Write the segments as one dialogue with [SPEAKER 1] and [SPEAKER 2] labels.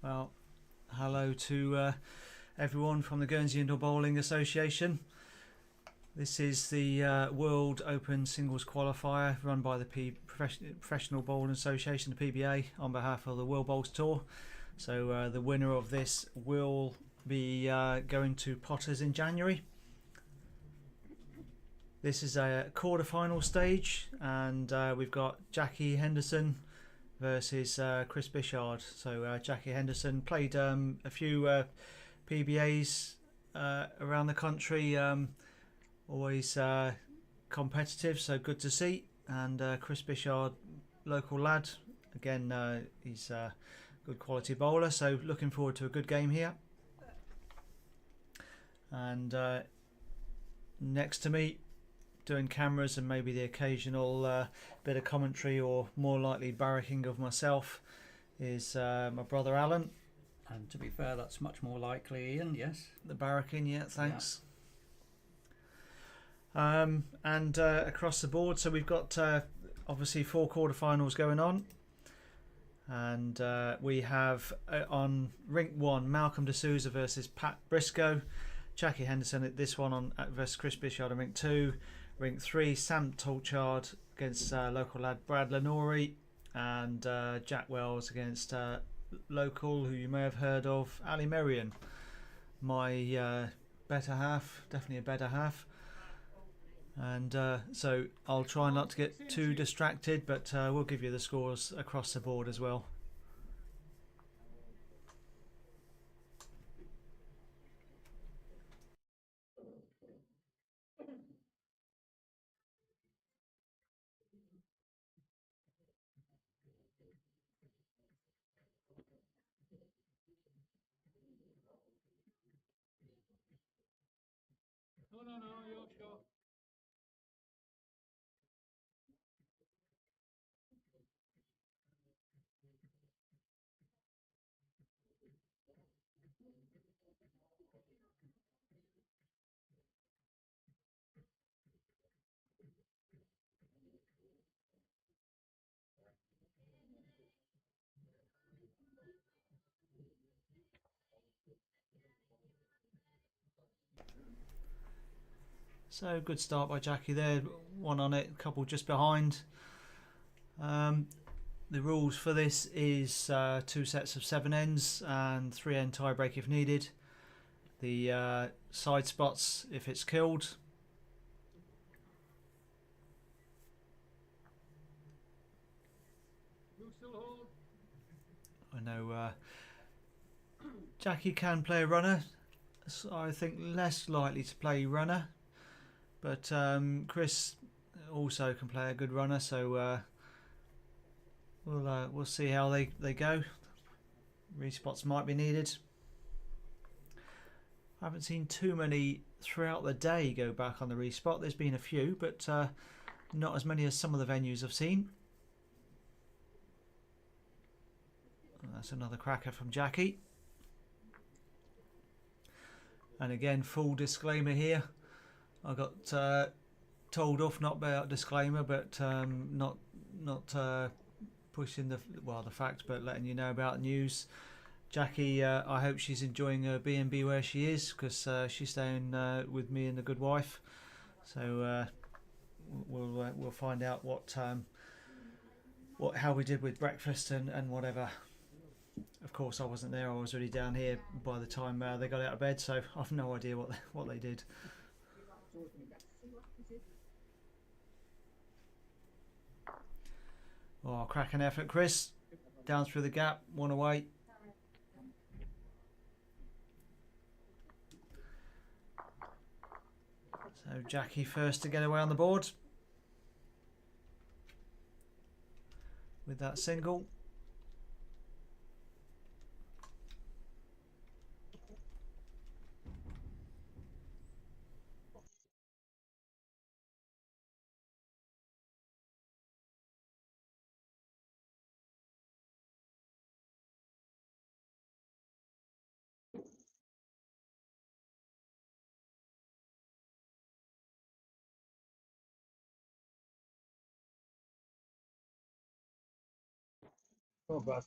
[SPEAKER 1] Well, hello to everyone from the Guernsey Indoor Bowling Association. This is the World Open Singles Qualifier run by the Professional Bowling Association, the PBA, on behalf of the World Bowls Tour. So the winner of this will be going to Potters in January. This is a quarter-final stage, and we've got Jackie Henderson versus Kris Bichard. So Jackie Henderson played a few PBAs around the country, always competitive, so good to see. And Kris Bichard, local lad, again he's a good quality bowler, so looking forward to a good game here. And next to me, doing cameras and maybe the occasional bit of commentary, or more likely barracking of myself, is my brother Alan.
[SPEAKER 2] And to be fair, that's much more likely, Ian. Yes,
[SPEAKER 1] the barracking, yeah, thanks. Yeah. And across the board, so we've got obviously 4 quarterfinals going on, and we have on rink 1 Malcolm D'Souza versus Pat Briscoe, Jackie Henderson at this one on versus Kris Bichard on rink 2. Rink 3, Sam Tolchard against local lad Brad Lenori, and Jack Wells against local, who you may have heard of, Ali Merian. My better half, definitely a better half. And so I'll try not to get too distracted, but we'll give you the scores across the board as well.
[SPEAKER 3] No, you're sure.
[SPEAKER 1] So good start by Jackie there, 1 on it, a couple just behind. The rules for this is 2 sets of 7 ends and 3 end tiebreak if needed. The side spots if it's killed. I know Jackie can play a runner, so I think less likely to play runner, but Kris also can play a good runner, so we'll see how they go. Respots might be needed. I haven't seen too many throughout the day go back on the respot. There's been a few, but not as many as some of the venues I've seen. That's another cracker from Jackie. And again, full disclaimer here. I got told off, not about disclaimer, but not pushing the fact, but letting you know about news. Jackie, I hope she's enjoying her B&B where she is, because she's staying with me and the good wife. So we'll find out how we did with breakfast and whatever. Of course, I wasn't there. I was already down here by the time they got out of bed, so I've no idea what they did. Oh, cracking effort, Kris. Down through the gap, 1 away. So Jackie first to get away on the board with that single.
[SPEAKER 3] Oh, God.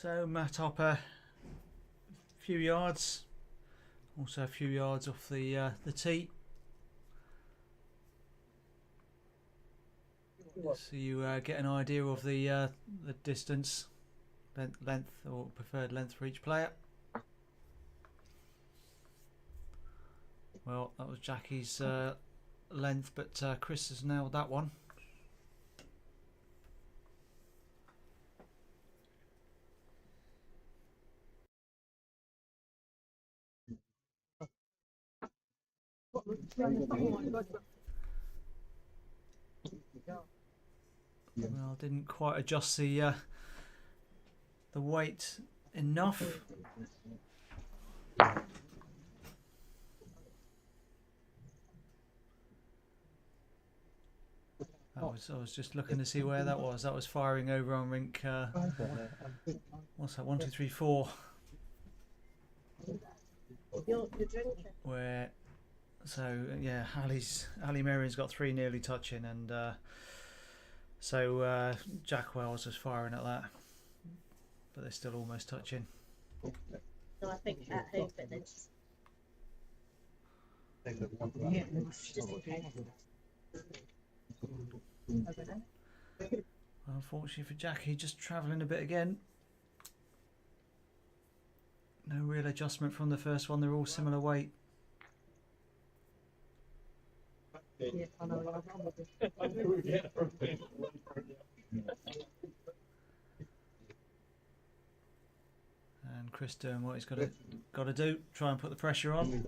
[SPEAKER 1] So Matt Hopper, a few yards, also a few yards off the tee. So you get an idea of the distance, length or preferred length for each player. Well, that was Jackie's length, but Kris has nailed that one. Well, didn't quite adjust the weight enough. I was just looking to see where that was. That was firing over on rink. What's that? 1, 2, 3, 4. Where? So yeah, Ali Merriam's got 3 nearly touching, and so Jack Wells was firing at that, but they're still almost touching.
[SPEAKER 3] No, I think at home fitness. Just in case.
[SPEAKER 1] Unfortunately for Jackie, just travelling a bit again. No real adjustment from the first one. They're all similar weight. And Kris doing what he's got to do. Try and put the pressure on.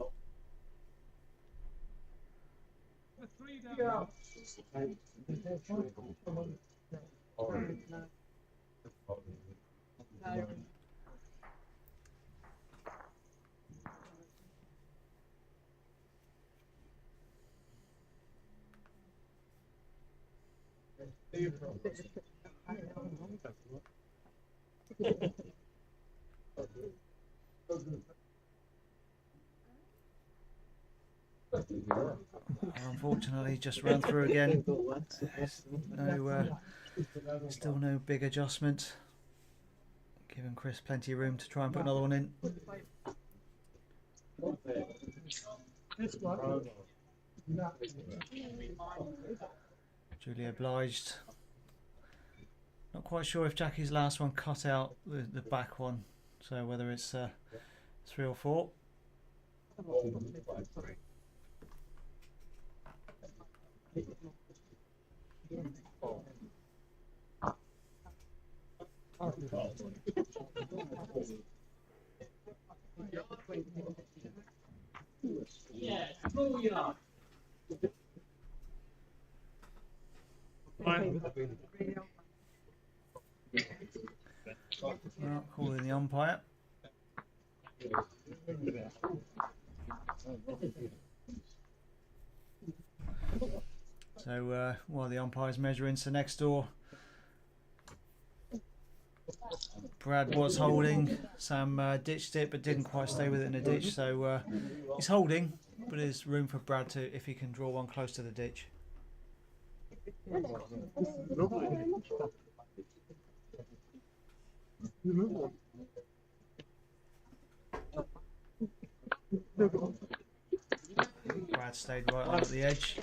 [SPEAKER 1] Unfortunately, just ran through again. Still no big adjustment. Giving Kris plenty of room to try and put another one in. Duly obliged. Not quite sure if Jackie's last one cut out the back one, so whether it's 3 or 4. Well, calling the umpire. So while the umpire's measuring, so next door, Brad was holding. Sam ditched it, but didn't quite stay with it in the ditch. So he's holding, but there's room for Brad to, if he can draw one close to the ditch. Brad stayed right on at the edge.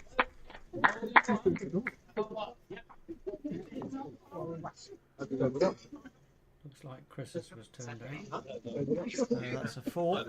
[SPEAKER 2] Looks like Kris's was turned out.
[SPEAKER 1] That's a 4.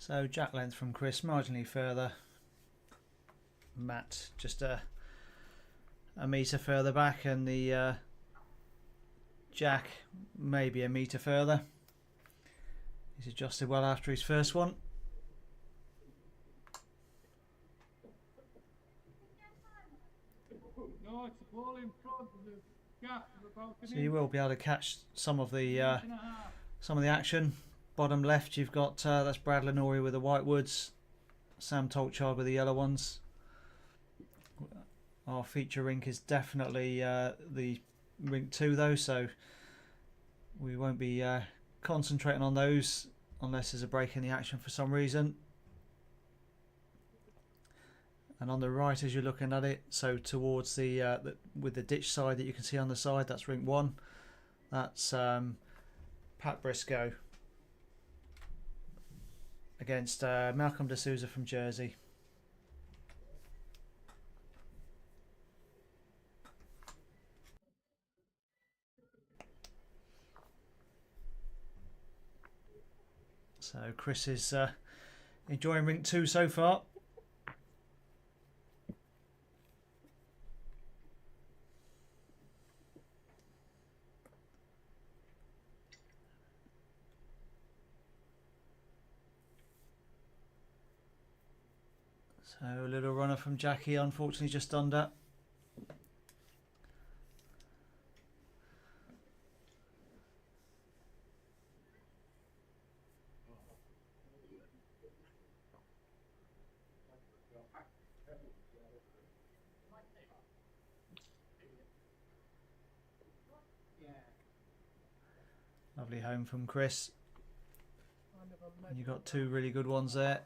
[SPEAKER 1] So jack length from Kris marginally further. Matt just a metre further back, and the jack maybe a metre further. He's adjusted well after his first one. So you will be able to catch some of the action. Bottom left, you've got that's Brad Lenori with the white woods, Sam Tolchard with the yellow ones. Our feature rink is definitely the rink 2 though, so we won't be concentrating on those unless there's a break in the action for some reason. And on the right, as you're looking at it, so towards the with the ditch side that you can see on the side, that's rink 1. That's Pat Briscoe against Malcolm D'Souza from Jersey. So Kris is enjoying rink 2 so far. So a little runner from Jackie, unfortunately just under. Lovely home from Kris. And you've got 2 really good ones there.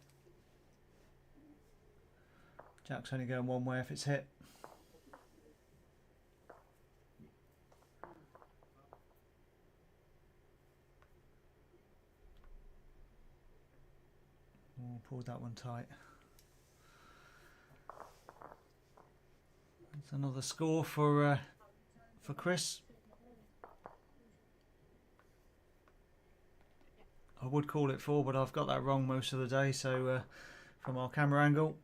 [SPEAKER 1] Jack's only going one way if it's hit. Oh, pulled that one tight. That's another score for Kris. I would call it 4, but I've got that wrong most of the day. So from our camera angle.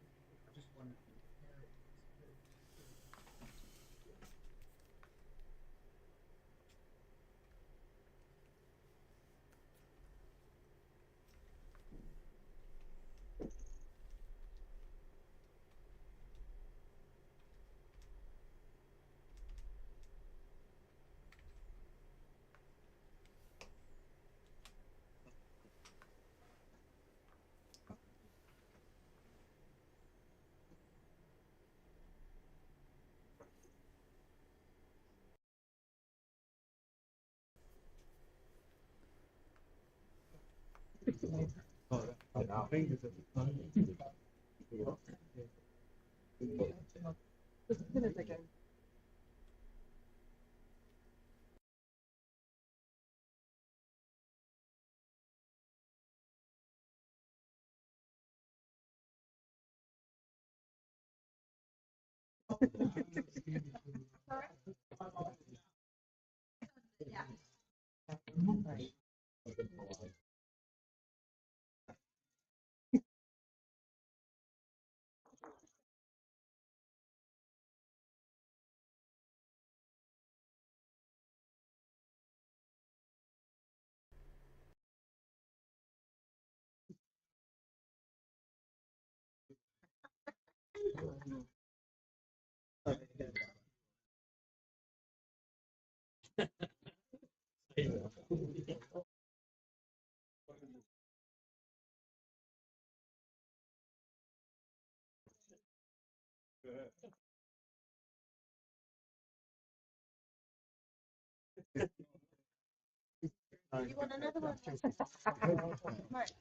[SPEAKER 3] You want another one? Right.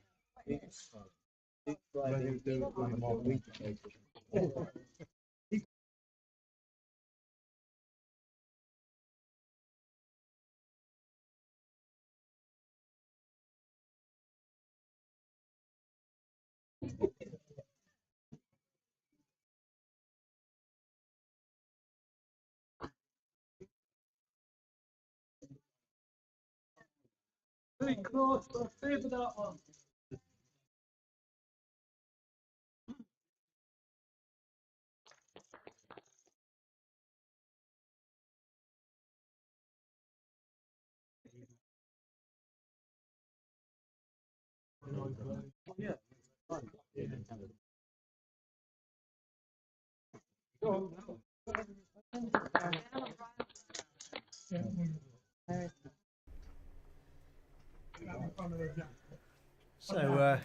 [SPEAKER 4] Very close, but favour that one.
[SPEAKER 1] So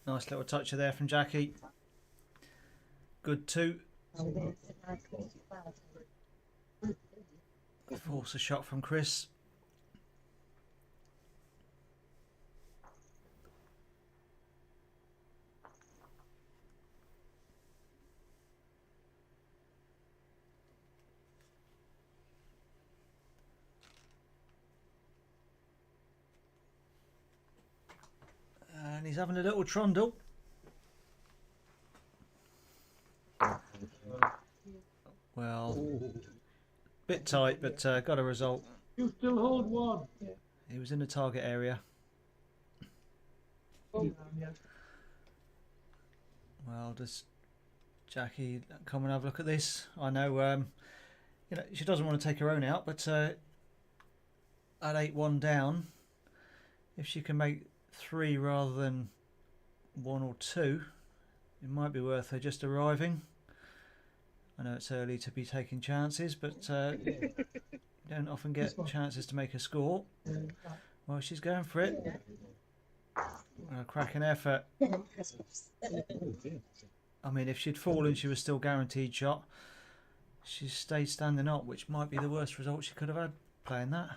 [SPEAKER 1] nice little toucher there from Jackie. Good two. Force a shot from Kris. And he's having a little trundle. Well, bit tight, but got a result.
[SPEAKER 4] You still hold one.
[SPEAKER 1] He was in the target area. Well, does Jackie come and have a look at this? I know, you know, she doesn't want to take her own out, but at 8-1 down, if she can make 3 rather than 1 or 2, it might be worth her just arriving. I know it's early to be taking chances, but you don't often get chances to make a score. Well, she's going for it. A cracking effort. I mean, if she'd fallen, she was still guaranteed shot. She stayed standing up, which might be the worst result she could have had playing that.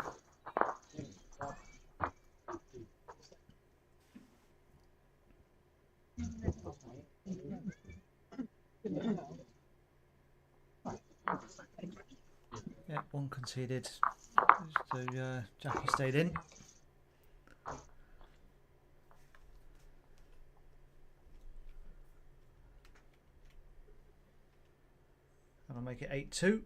[SPEAKER 1] Yeah, 1 conceded. So Jackie stayed in. And I'll make it 8-2.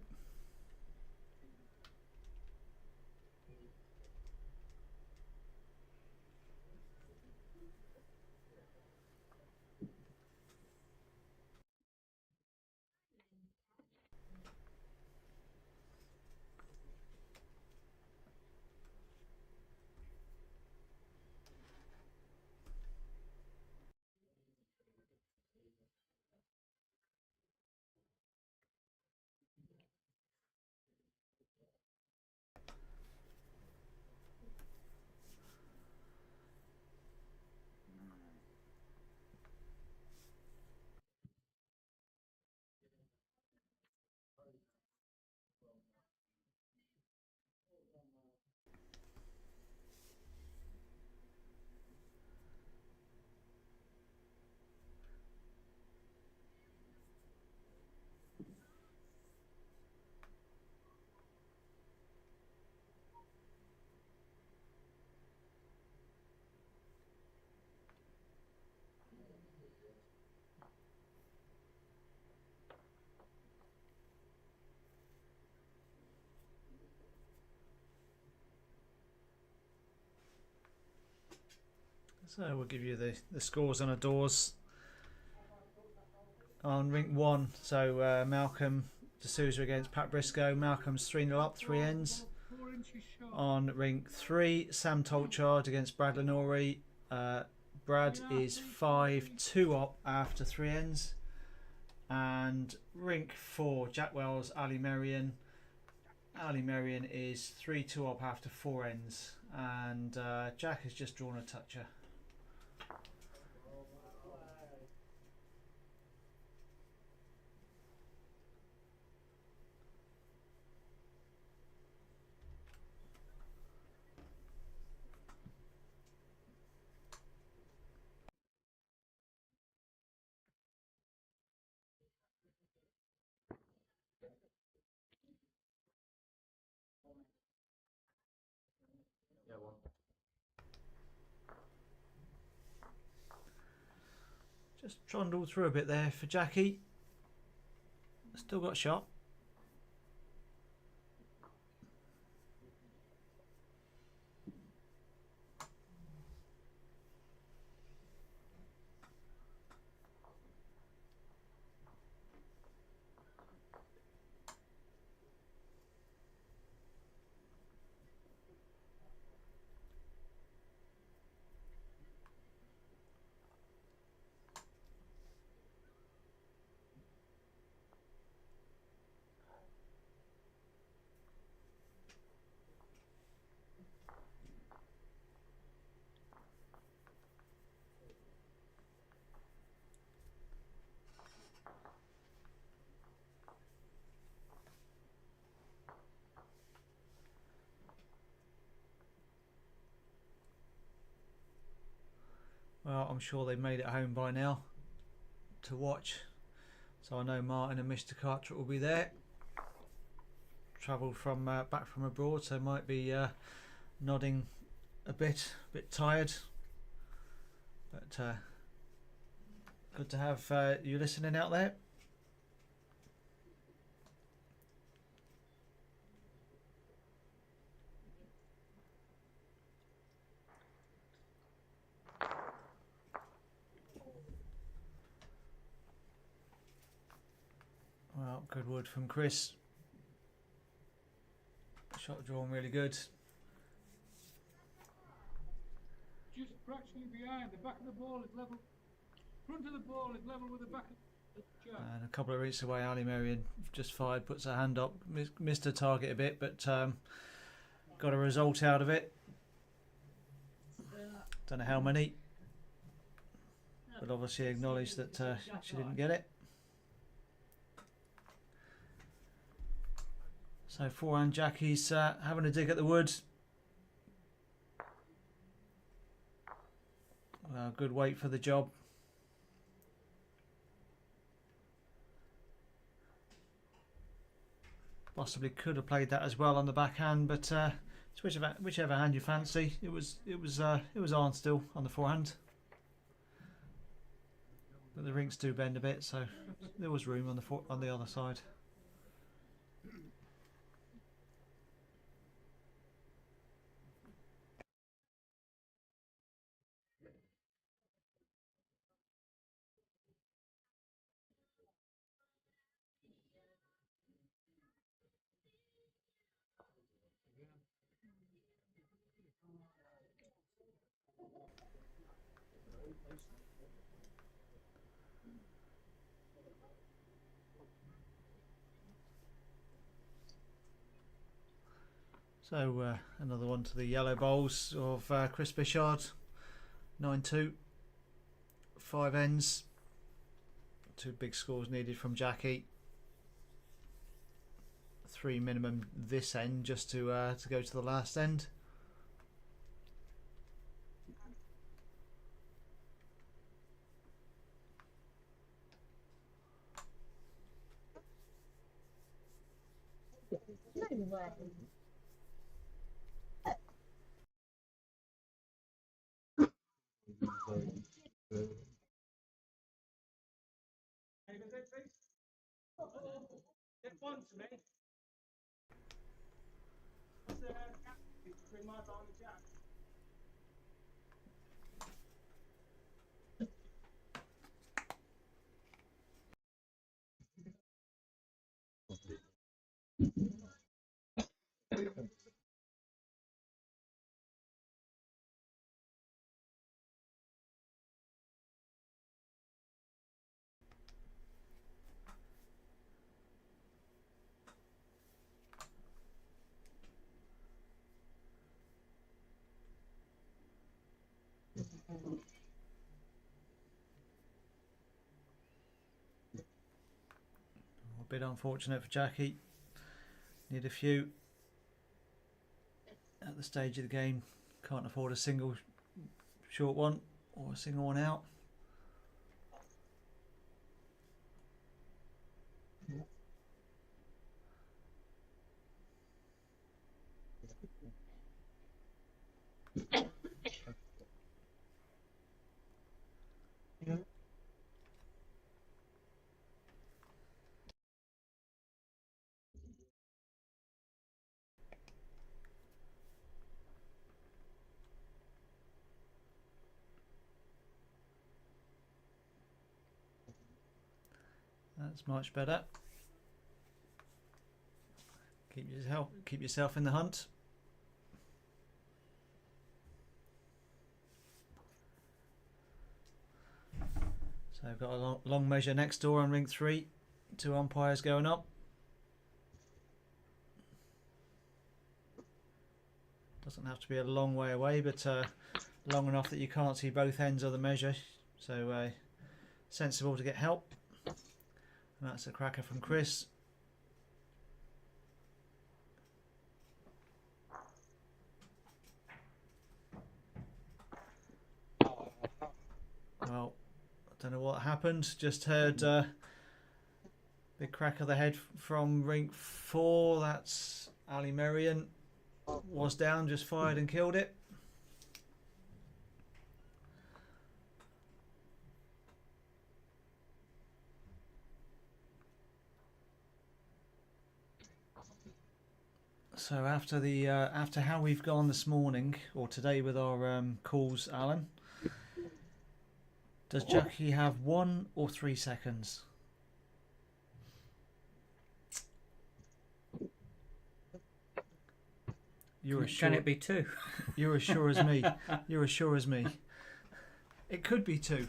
[SPEAKER 1] So we'll give you the scores on the doors on rink 1. So Malcolm D'Souza against Pat Briscoe. Malcolm's 3-0 up, 3 ends. On rink 3, Sam Tolchard against Brad Lenori. Brad is 5-2 up after 3 ends. And rink 4, Jack Wells, Ali Merian. Ali Merian is 3-2 up after 4 ends. And Jack has just drawn a toucher. Just trundled through a bit there for Jackie. Still got shot. out. I'm sure they made it home by now to watch. So I know Martin and Mr. Carteret will be there. Travelled from back from abroad, so might be nodding a bit tired. But good to have you listening out there. Well, good wood from Kris. Shot drawn really good.
[SPEAKER 4] Just fractionally behind. The back of the ball is level. Front of the ball is level with the back of the jack.
[SPEAKER 1] And a couple of inches away, Ali Marion just fired, puts her hand up, missed her target a bit, but got a result out of it. Don't know how many, but obviously acknowledged that she didn't get it. So forehand Jackie's having a dig at the wood. Well, good weight for the job. Possibly could have played that as well on the backhand, but it's whichever hand you fancy. It was on still on the forehand. But the rinks do bend a bit, so there was room on the other side. So another one to the yellow bowls of Kris Bichard. 9-2. 5 ends. 2 big scores needed from Jackie. 3 minimum this end just to go to the last end.
[SPEAKER 3] No way.
[SPEAKER 1] A bit unfortunate for Jackie. Need a few at the stage of the game. Can't afford a single short one or a single one out. That's much better. Keep yourself in the hunt. So I've got a long measure next door on ring 3. 2 umpires going up. Doesn't have to be a long way away, but long enough that you can't see both ends of the measure. So sensible to get help. And that's a cracker from Kris. Well, I don't know what happened. Just heard big crack of the head from rink 4. That's Ali Merian. Was down, just fired and killed it. So after how we've gone this morning or today with our calls, Alan, does Jackie have 1 or 3 seconds?
[SPEAKER 2] Can it be 2?
[SPEAKER 1] You're as sure as me. You're as sure as me. It could be 2.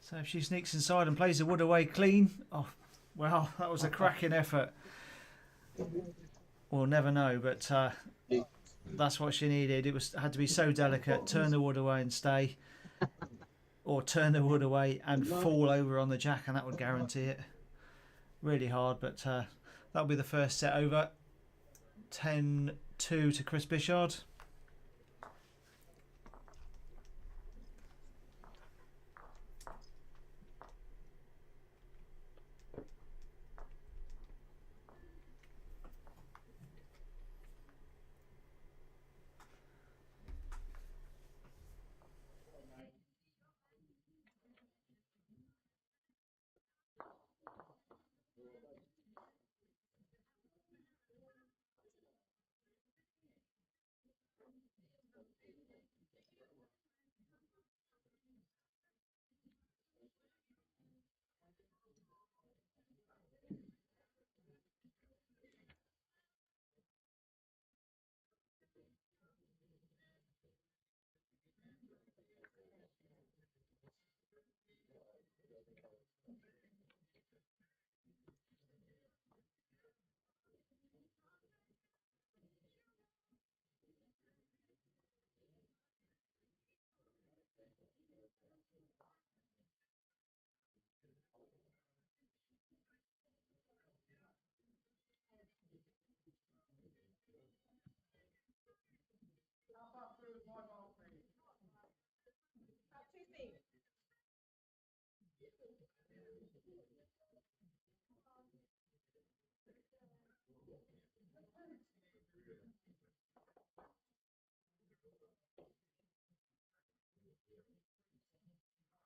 [SPEAKER 1] So if she sneaks inside and plays the wood away clean, oh, well, that was a cracking effort. We'll never know, but that's what she needed. It had to be so delicate. Turn the wood away and stay, or turn the wood away and fall over on the jack, and that would guarantee it. Really hard, but that'll be the first set over. 10-2 to Kris Bichard.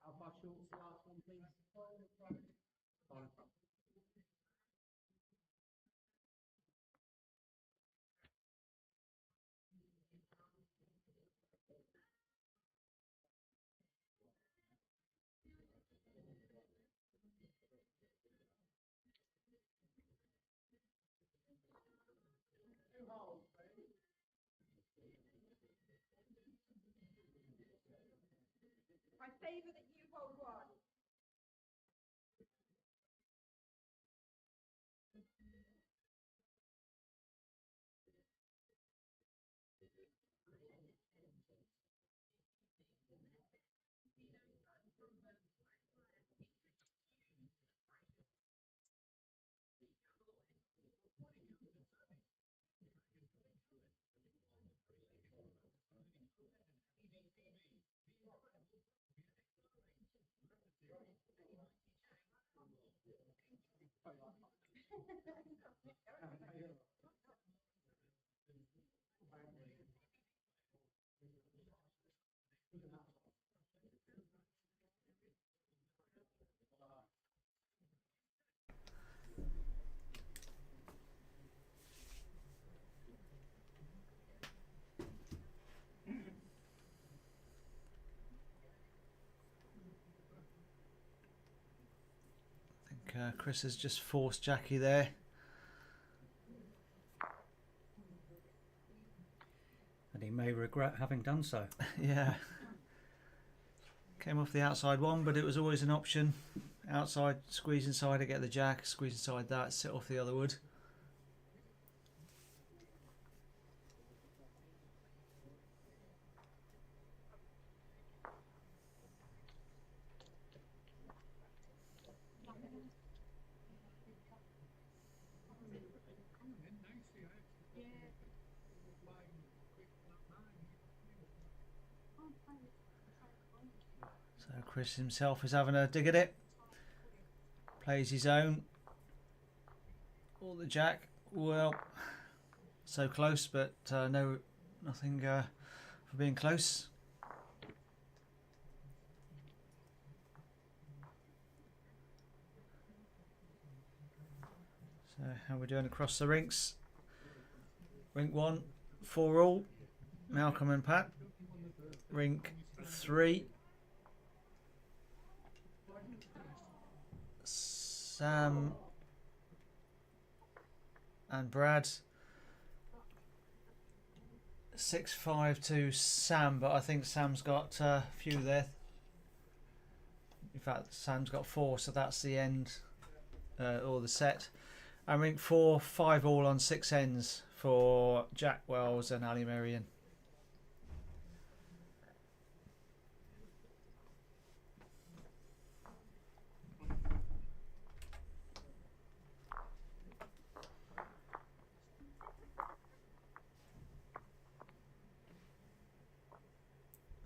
[SPEAKER 5] How far short's the last one, please?
[SPEAKER 3] I favour that you hold 1.
[SPEAKER 1] I think Kris has just forced Jackie there.
[SPEAKER 2] And he may regret having done so.
[SPEAKER 1] Yeah. Came off the outside one, but it was always an option. Outside, squeeze inside to get the jack, squeeze inside that, sit off the other wood. So Kris himself is having a dig at it. Plays his own. Or the jack. Well, so close, but no, nothing for being close. So how we're doing across the rinks. Rink 1, 4 all. Malcolm and Pat. Rink 3. Sam and Brad. 6-5 to Sam, but I think Sam's got a few there. In fact, Sam's got 4, so that's the end or the set. And rink 4, 5 all on 6 ends for Jack Wells and Ali Marion.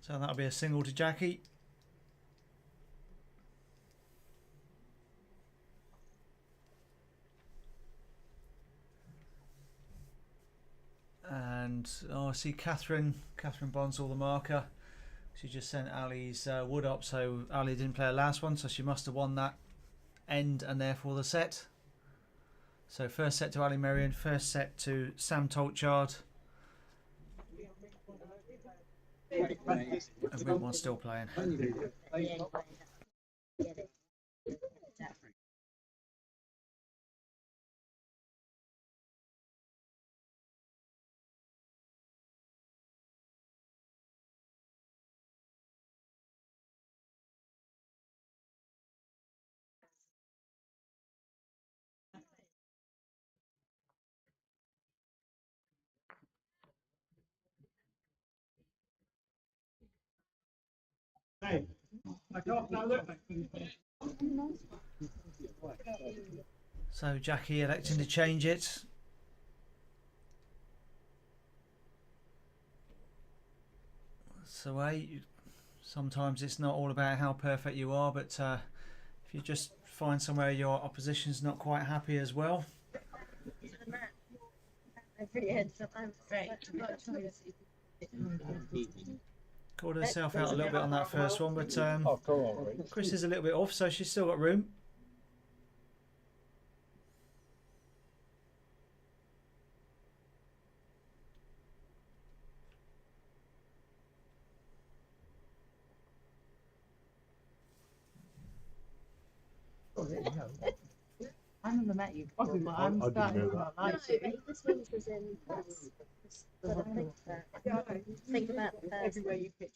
[SPEAKER 1] So that'll be a single to Jackie. And I see Catherine Bonds all the marker. She just sent Ali's wood up, so Ali didn't play her last one, so she must have won that end and therefore the set. So first set to Ali Marion, first set to Sam Tolchard. And rink 1 still playing. So Jackie electing to change it. So sometimes it's not all about how perfect you are, but if you just find somewhere your opposition's not quite happy as well. Called herself out a little bit on that first one, but Kris is a little bit off, so she's still got room.
[SPEAKER 6] I never met you before, but I'm starting to not like you.
[SPEAKER 7] This one was in class. But I think about the first.
[SPEAKER 6] Everywhere you pitch.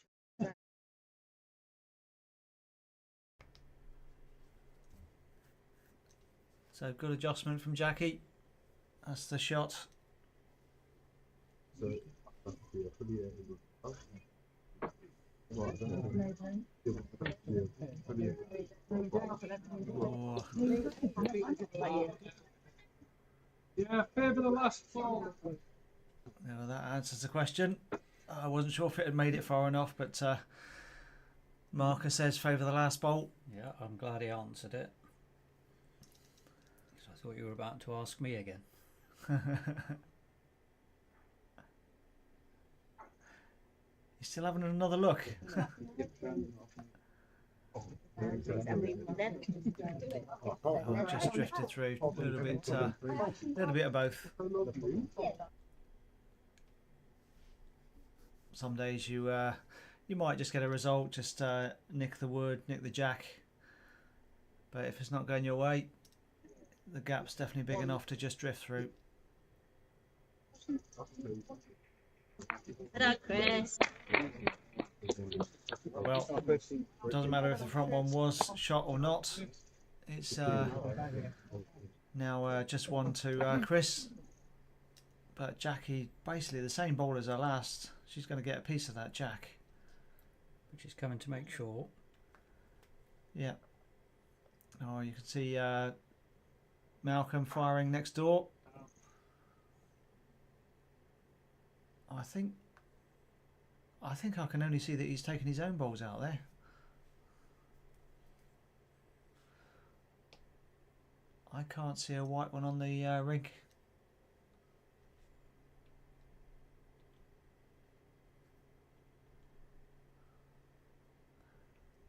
[SPEAKER 1] So good adjustment from Jackie. That's the shot. Oh.
[SPEAKER 4] Yeah, favour the last ball.
[SPEAKER 1] Well, that answers the question. I wasn't sure if it had made it far enough, but Marker says favour the last bolt.
[SPEAKER 2] Yeah, I'm glad he answered it. Because I thought you were about to ask me again.
[SPEAKER 1] You're still having another look. Oh, just drifted through a little bit of both. Some days you might just get a result, just nick the wood, nick the jack. But if it's not going your way, the gap's definitely big enough to just drift through.
[SPEAKER 7] Hello, Kris.
[SPEAKER 1] Well, it doesn't matter if the front one was shot or not. It's now just one to Kris. But Jackie, basically the same ball as her last. She's going to get a piece of that jack.
[SPEAKER 2] Which is coming to make sure.
[SPEAKER 1] Yeah. Oh, you can see Malcolm firing next door. I think I can only see that he's taken his own balls out there. I can't see a white one on the rig.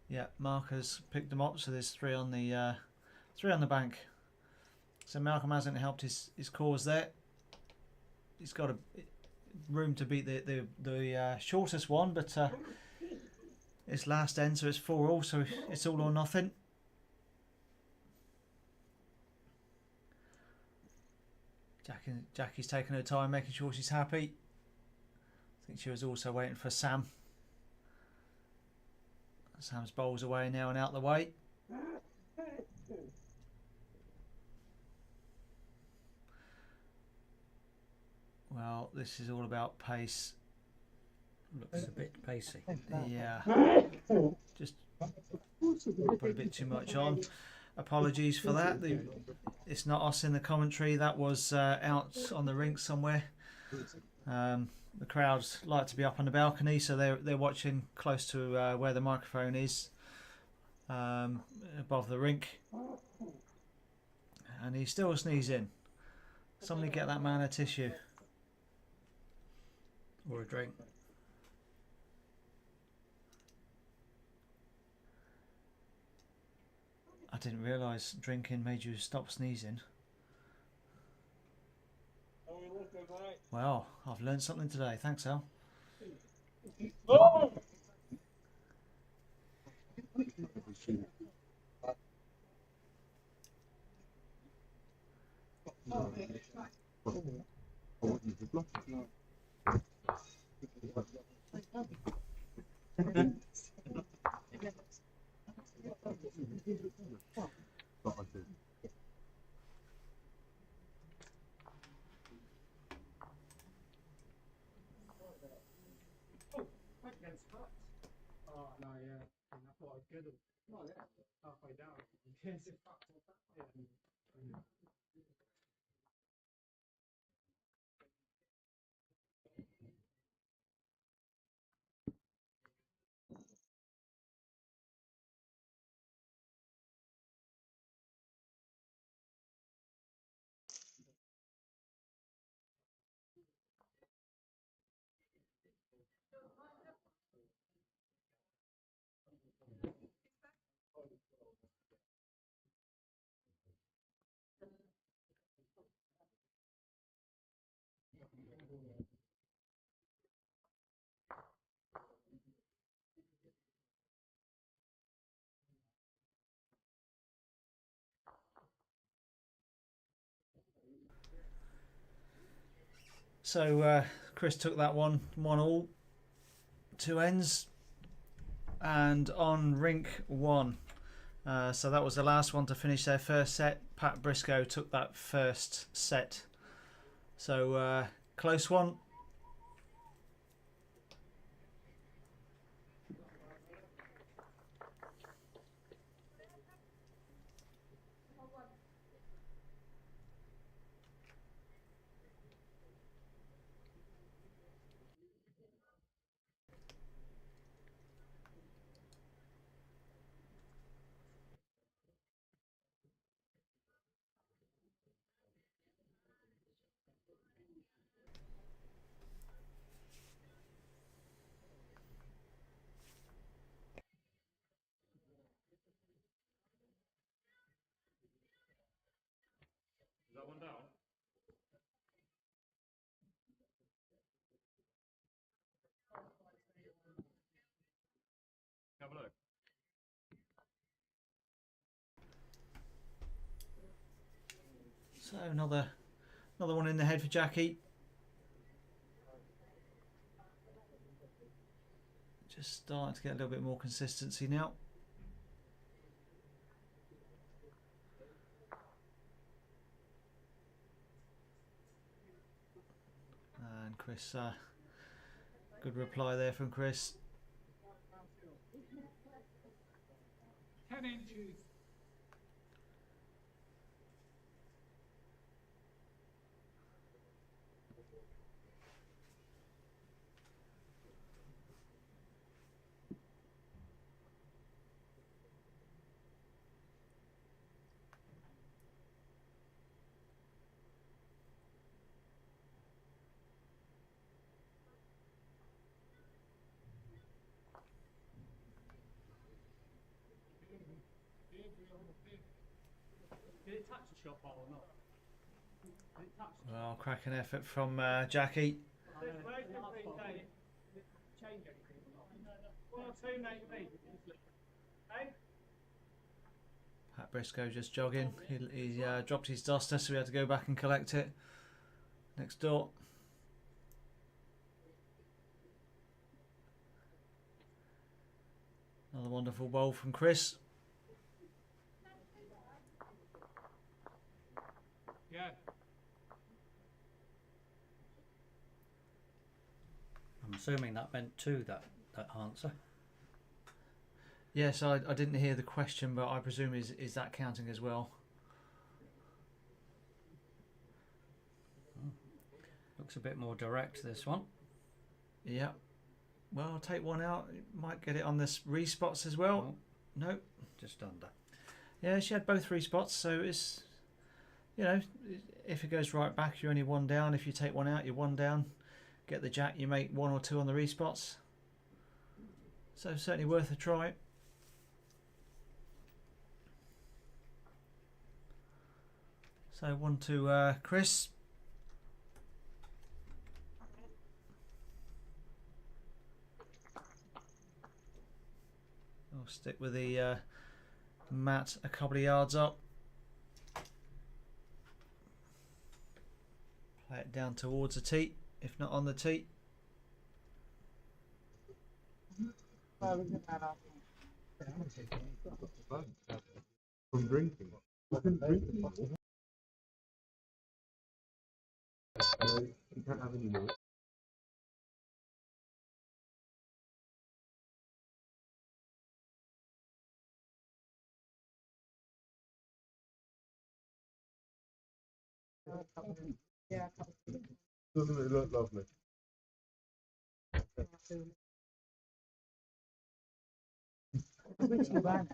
[SPEAKER 1] Yeah, Mark has picked them up, so there's three on the bank. So Malcolm hasn't helped his cause there. He's got a room to beat the shortest one, but it's last end, so it's 4-all, so it's all or nothing. Jackie's taking her time, making sure she's happy. I think she was also waiting for Sam. Sam's bowls away now and out the way. Well, this is all about pace.
[SPEAKER 2] Looks a bit pacey.
[SPEAKER 1] Yeah. Just put a bit too much on. Apologies for that. It's not us in the commentary. That was out on the rink somewhere. The crowds like to be up on the balcony, so they're watching close to where the microphone is, above the rink. And he's still sneezing. Somebody get that man a tissue.
[SPEAKER 2] Or a drink.
[SPEAKER 1] I didn't realise drinking made you stop sneezing. Well, I've learned something today. Thanks, Al.
[SPEAKER 5] Oh, no, yeah. I thought I'd get them. No, yeah. Halfway down. It's a fact of that. Yeah.
[SPEAKER 1] So Kris took that one 1-all, 2 ends, and on rink 1. So that was the last one to finish their first set. Pat Briscoe took that first set. So close one.
[SPEAKER 4] Is that one down? Have a look.
[SPEAKER 1] So another one in the head for Jackie. Just starting to get a little bit more consistency now. And Kris, good reply there from Kris.
[SPEAKER 4] 10 inches.
[SPEAKER 5] Did it touch the shot ball or not? Did it touch the
[SPEAKER 1] Well, cracking effort from Jackie.
[SPEAKER 5] change anything or not? 1 or 2 maybe. Hey?
[SPEAKER 1] Pat Briscoe just jogging. He dropped his duster, so we had to go back and collect it next door. Another wonderful bowl from Kris.
[SPEAKER 4] Yeah.
[SPEAKER 2] I'm assuming that meant 2, that answer.
[SPEAKER 1] Yes, I didn't hear the question, but I presume is that counting as well?
[SPEAKER 2] Looks a bit more direct, this one.
[SPEAKER 1] Yeah. Well, I'll take one out. Might get it on this respots as well.
[SPEAKER 2] Oh,
[SPEAKER 1] No.
[SPEAKER 2] just under.
[SPEAKER 1] Yeah, she had both respots, so it's, you know, if it goes right back, you're only 1 down. If you take one out, you're 1 down. Get the jack, you make 1 or 2 on the respots. So certainly worth a try. So 1 to Kris. I'll stick with the mat a couple of yards up. Play it down towards the tee, if not on the tee.
[SPEAKER 8] From drinking. You can't have any more.
[SPEAKER 6] Yeah.
[SPEAKER 8] Doesn't it look lovely?
[SPEAKER 6] Which you run.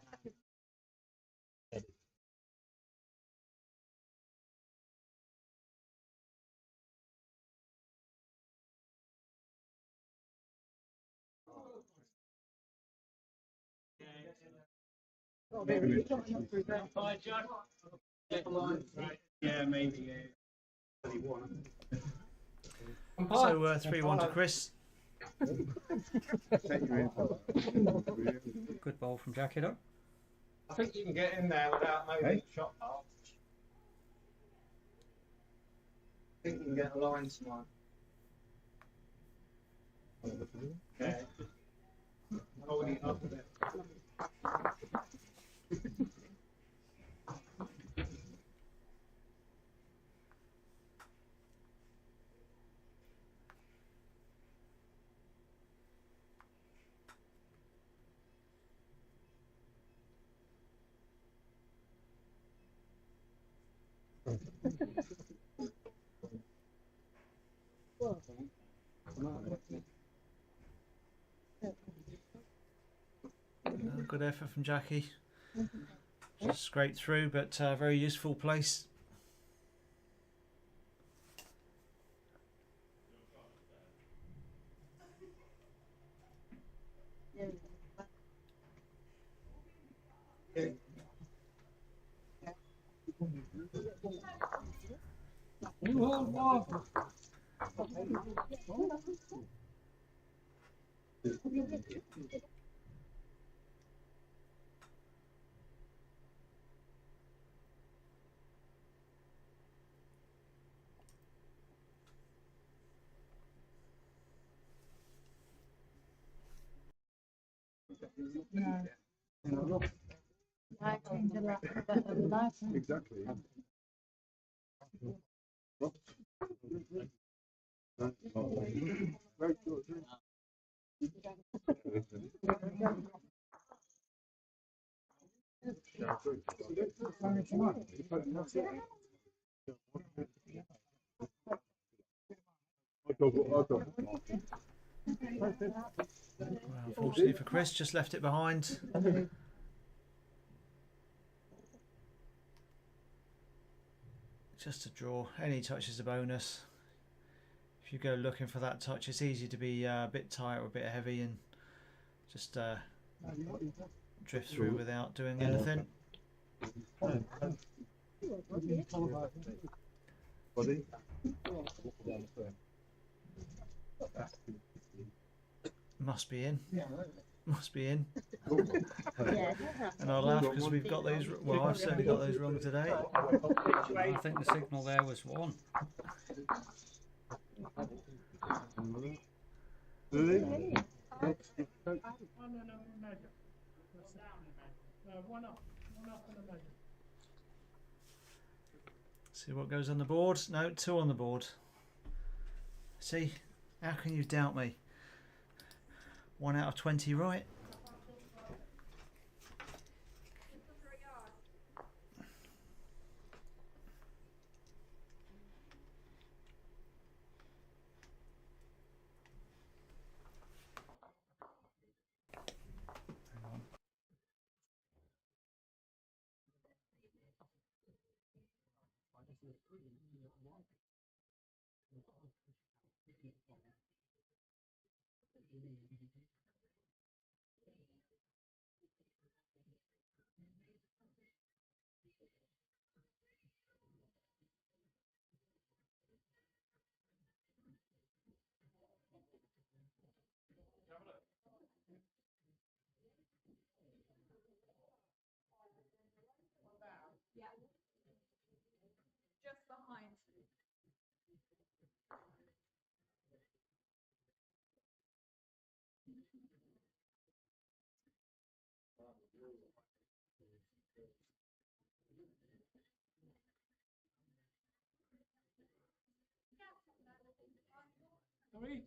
[SPEAKER 5] Yeah, maybe.
[SPEAKER 1] So 3-1 to Kris.
[SPEAKER 2] Good ball from Jackie, though.
[SPEAKER 5] I think you can get in there without moving the shot path. I think you can get a line tonight. Yeah. Holding it up a bit.
[SPEAKER 1] Good effort from Jackie. Just scraped through, but very useful place.
[SPEAKER 4] You hold on.
[SPEAKER 6] No. Lighting, the lighting.
[SPEAKER 8] Exactly. Very good.
[SPEAKER 1] Well, unfortunately for Kris, just left it behind. Just a draw. Any touch is a bonus. If you go looking for that touch, it's easy to be a bit tight or a bit heavy and just drift through without doing anything.
[SPEAKER 8] Body?
[SPEAKER 1] Must be in. Must be in.
[SPEAKER 6] Yeah.
[SPEAKER 1] And I laugh because we've got those. Well, I've certainly got those wrong today.
[SPEAKER 2] I think the signal there was 1.
[SPEAKER 8] Really?
[SPEAKER 4] Oh, no, measure. That's down in measure. One up and a measure.
[SPEAKER 1] See what goes on the board. No, 2 on the board. See, how can you doubt me? 1 out of 20 right.
[SPEAKER 3] Yeah. Just behind.
[SPEAKER 4] Sorry?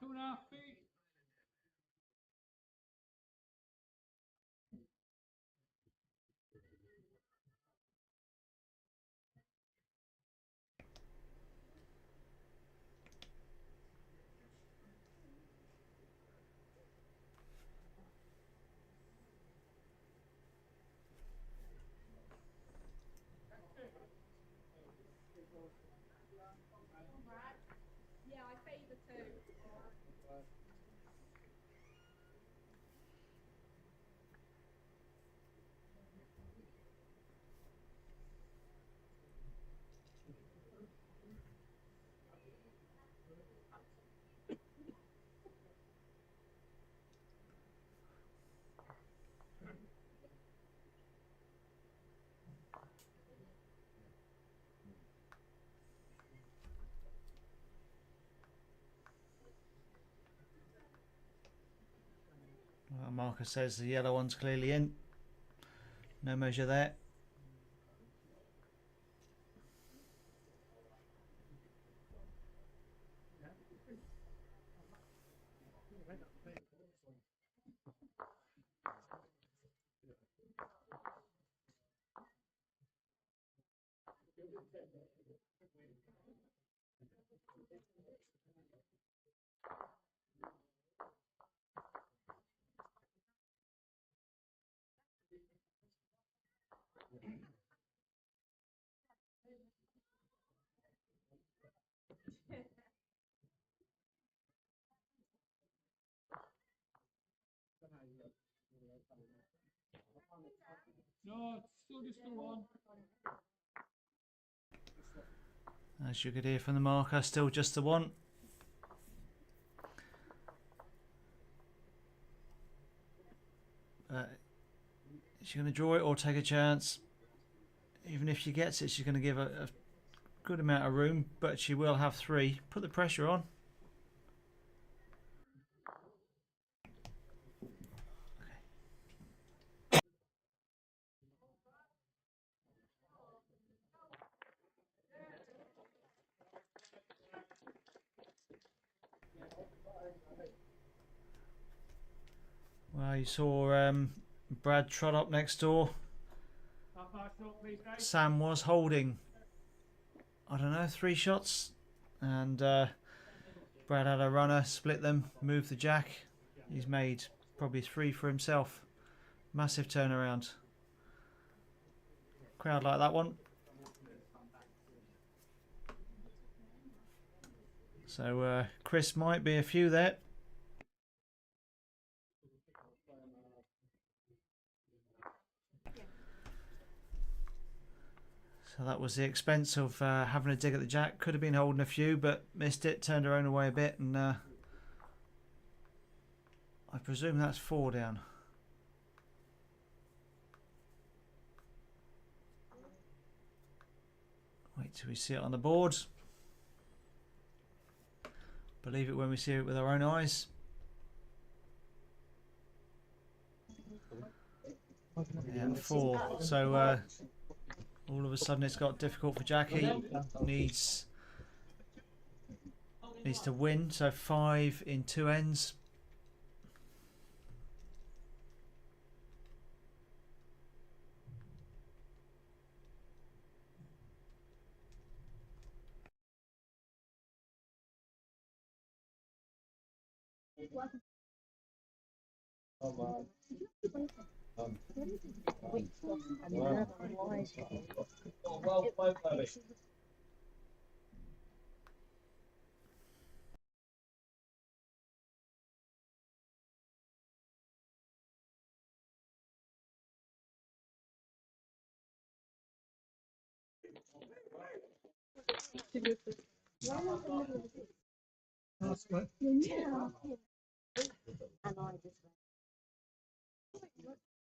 [SPEAKER 4] 2.5 feet.
[SPEAKER 3] Yeah, I favour 2.
[SPEAKER 1] Well, marker says the yellow one's clearly in. No measure there.
[SPEAKER 4] No, it's still just the 1.
[SPEAKER 1] As you could hear from the marker, still just the 1. Is she going to draw it or take a chance? Even if she gets it, she's going to give a good amount of room, but she will have 3. Put the pressure on. Well, you saw Brad trot up next door. Sam was holding, I don't know, 3 shots, and Brad had a runner, split them, moved the jack. He's made probably 3 for himself. Massive turnaround. Crowd like that one. So Kris might be a few there. So that was the expense of having a dig at the jack. Could have been holding a few, but missed it. Turned her own away a bit, and I presume that's 4 down. Wait till we see it on the board. Believe it when we see it with our own eyes. Yeah, 4. So all of a sudden it's got difficult for Jackie. Needs to win. So 5 in 2 ends.
[SPEAKER 5] That's good.
[SPEAKER 7] And I just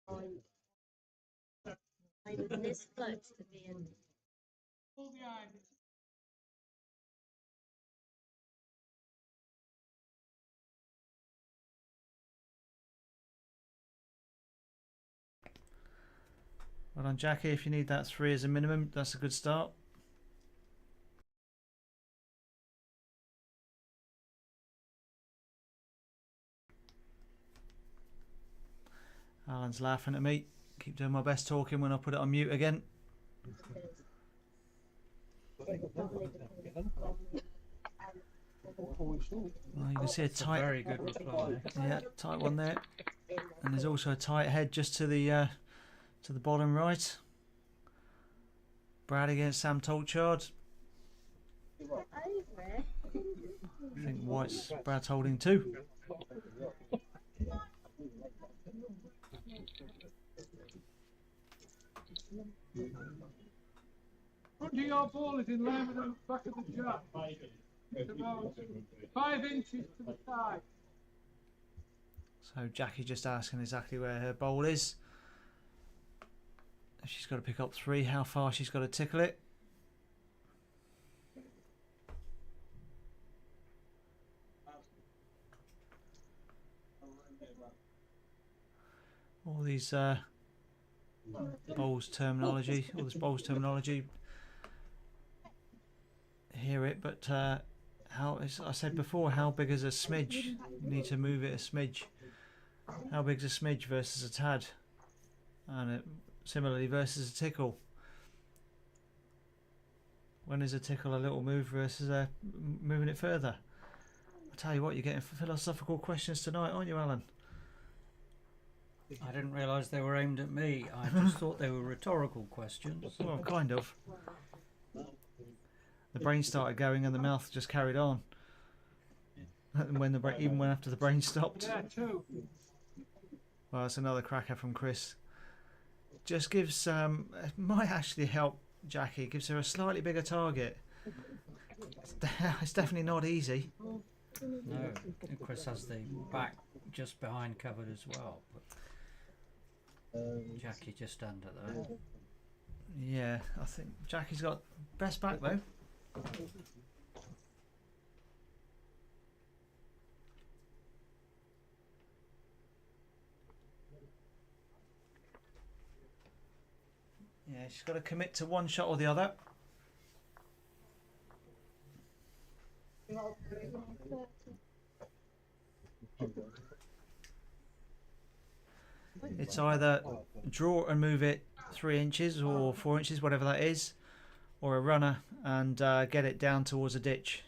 [SPEAKER 7] I was this close to being.
[SPEAKER 4] Pull behind.
[SPEAKER 1] Well done, Jackie. If you need that 3 as a minimum, that's a good start. Alan's laughing at me. Keep doing my best talking when I put it on mute again. Well, you can see a tight,
[SPEAKER 2] Very good reply.
[SPEAKER 1] yeah, tight one there, and there's also a tight head just to the bottom right. Brad against Sam Tolchard. I think White's Brad's holding 2.
[SPEAKER 4] Front of your ball is in line with the back of the jack. It's about 5 inches to the side.
[SPEAKER 1] So Jackie just asking exactly where her bowl is. If she's got to pick up 3, how far she's got to tickle it. All these bowls terminology, all this bowls terminology. Hear it, but how? As I said before, how big is a smidge? You need to move it a smidge. How big is a smidge versus a tad? And similarly versus a tickle. When is a tickle a little move versus moving it further? I tell you what, you're getting philosophical questions tonight, aren't you, Alan?
[SPEAKER 2] I didn't realise they were aimed at me. I just thought they were rhetorical questions.
[SPEAKER 1] Well, kind of. The brain started going and the mouth just carried on. And when even when after the brain stopped.
[SPEAKER 4] Yeah, 2.
[SPEAKER 1] Well, that's another cracker from Kris. Just gives it might actually help Jackie. Gives her a slightly bigger target. It's definitely not easy.
[SPEAKER 2] No, Kris has the back just behind covered as well. But Jackie just under there.
[SPEAKER 1] Yeah, I think Jackie's got best back though. Yeah, she's got to commit to one shot or the other. It's either draw and move it 3 inches or 4 inches, whatever that is, or a runner and get it down towards a ditch.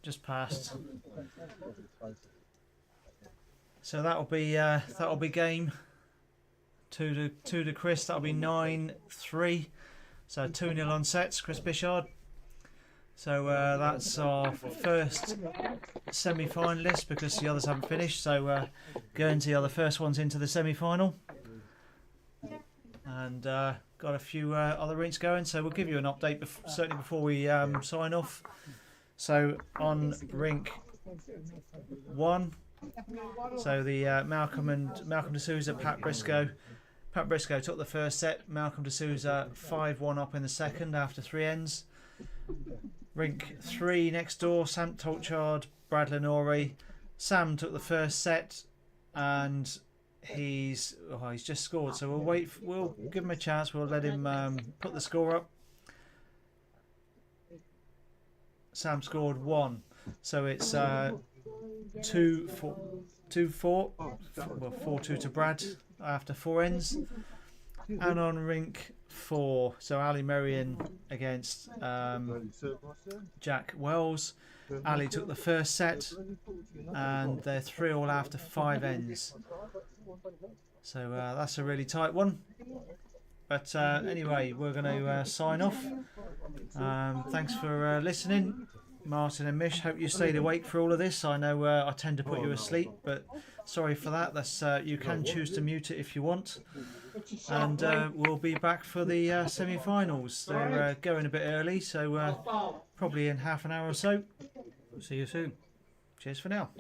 [SPEAKER 1] Just past. So that'll be game. 2 to Kris. That'll be 9-3. So 2-0 on sets. Kris Bichard. So that's our first semi-finalist because the others haven't finished. So Guernsey are the first ones into the semi-final, and got a few other rinks going. So we'll give you an update certainly before we sign off. So on rink 1, so the Malcolm D'Souza, Pat Briscoe. Pat Briscoe took the first set. Malcolm D'Souza 5-1 up in the second after 3 ends. Rink 3 next door, Sam Bichard, Brad Lenore. Sam took the first set and he's just scored. So we'll give him a chance. We'll let him put the score up. Sam scored 1, so it's 2-4. Well, 4-2 to Brad after 4 ends. And on rink 4, so Ali Merrian against Jack Wells. Ali took the first set, and they're 3-3 after 5 ends. So that's a really tight one. But anyway, we're going to sign off. Thanks for listening, Martin and Mish. Hope you stayed awake for all of this. I know I tend to put you asleep, but sorry for that. That's you can choose to mute it if you want. And we'll be back for the semi-finals. They're going a bit early, so probably in half an hour or so.
[SPEAKER 2] See you soon.
[SPEAKER 1] Cheers for now.